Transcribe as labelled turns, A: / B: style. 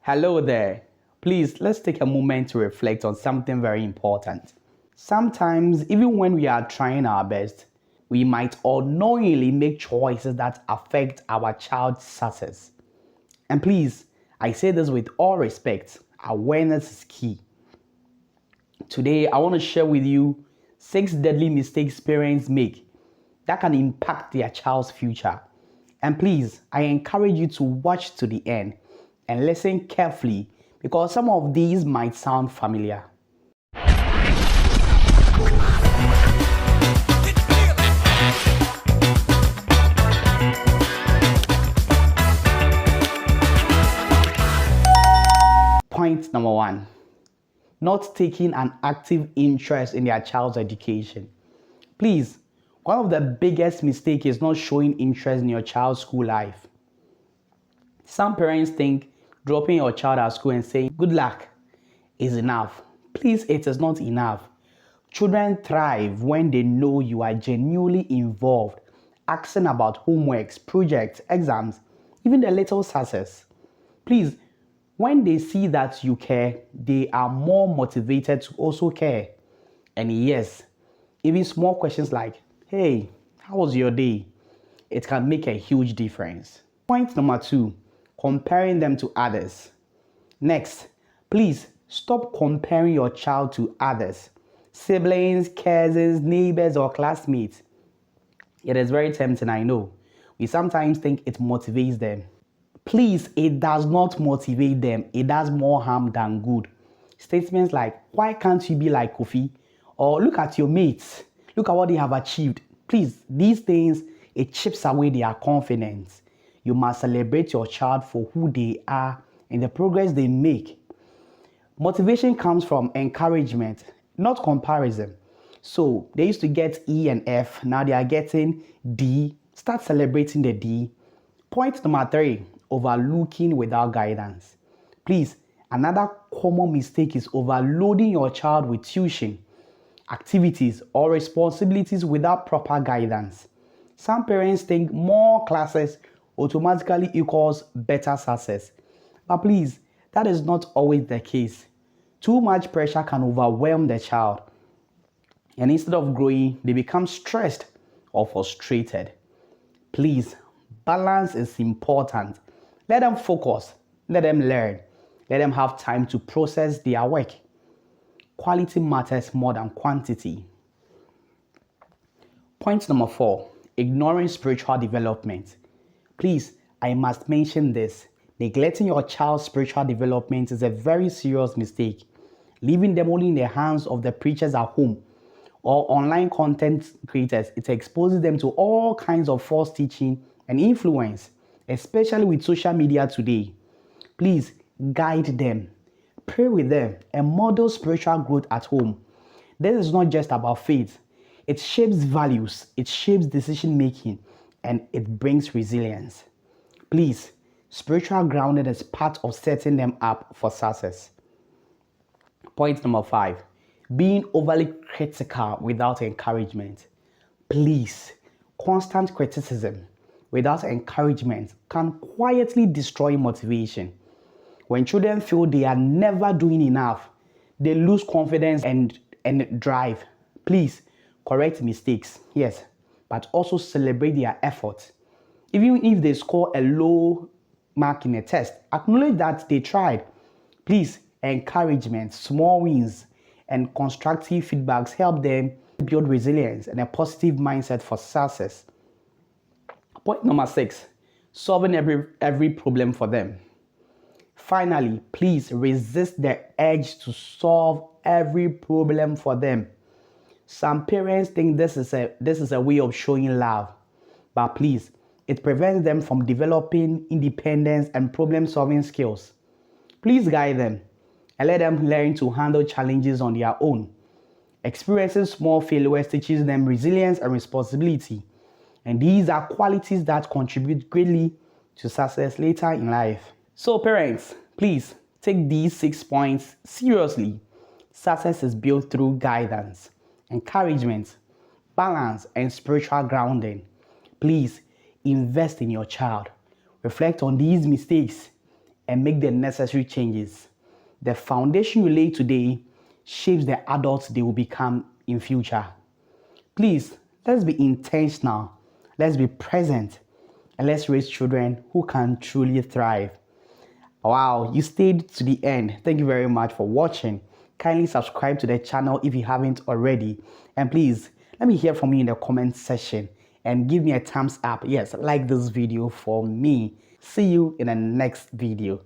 A: Hello there. Please, let's take a moment to reflect on something very important. Sometimes, even when we are trying our best, we might unknowingly make choices that affect our child's success. And please, I say this with all respect, awareness is key. Today, I want to share with you 6 deadly mistakes parents make that can impact their child's future. And please, I encourage you to watch to the end and listen carefully because some of these might sound familiar. Point number one, not taking an active interest in their child's education. Please, one of the biggest mistakes is not showing interest in your child's school life. Some parents think dropping your child at school and saying good luck is enough. Please, it is not enough. Children thrive when they know you are genuinely involved, asking about homeworks, projects, exams, even the little success. Please, when they see that you care, they are more motivated to also care. And yes, even small questions like, hey, how was your day? It can make a huge difference. Point number two, comparing them to others. Next, please stop comparing your child to others, siblings, cousins, neighbors, or classmates. It is very tempting, I know. We sometimes think it motivates them. Please, it does not motivate them. It does more harm than good. Statements like, why can't you be like Kofi? Or look at your mates. Look at what they have achieved. Please, these things, it chips away their confidence. You must celebrate your child for who they are and the progress they make. Motivation comes from encouragement, not comparison. So they used to get E and F, now they are getting D. Start celebrating the D. Point number three, overlooking without guidance. Please, another common mistake is overloading your child with tuition, activities, or responsibilities without proper guidance. Some parents think more classes automatically equals better success. But please, that is not always the case. Too much pressure can overwhelm the child. And instead of growing, they become stressed or frustrated. Please, balance is important. Let them focus. Let them learn. Let them have time to process their work. Quality matters more than quantity. Point number four, ignoring spiritual development. Please, I must mention this. Neglecting your child's spiritual development is a very serious mistake. Leaving them only in the hands of the preachers at home or online content creators, it exposes them to all kinds of false teaching and influence, especially with social media today. Please guide them, pray with them, and model spiritual growth at home. This is not just about faith. It shapes values, it shapes decision making, and it brings resilience. Please, spiritual grounding is part of setting them up for success. Point number five, being overly critical without encouragement. Please, constant criticism without encouragement can quietly destroy motivation. When children feel they are never doing enough, they lose confidence and drive. Please, correct mistakes, yes, but also celebrate their efforts. Even if they score a low mark in a test, acknowledge that they tried. Please, encouragement, small wins, and constructive feedbacks help them build resilience and a positive mindset for success. Point number six, solving every problem for them. Finally, please resist the urge to solve every problem for them. Some parents think this is a way of showing love, but please, it prevents them from developing independence and problem-solving skills. Please guide them and let them learn to handle challenges on their own. Experiencing small failures teaches them resilience and responsibility, and these are qualities that contribute greatly to success later in life. So parents, please take these 6 points seriously. Success is built through guidance, encouragement, balance, and spiritual grounding. Please invest in your child. Reflect on these mistakes and make the necessary changes. The foundation you lay today shapes the adults they will become in future. Please, let's be intentional, let's be present, and let's raise children who can truly thrive. Wow, you stayed to the end. Thank you very much for watching. Kindly subscribe to the channel if you haven't already. And please, let me hear from you in the comment section and give me a thumbs up. Yes, like this video for me. See you in the next video.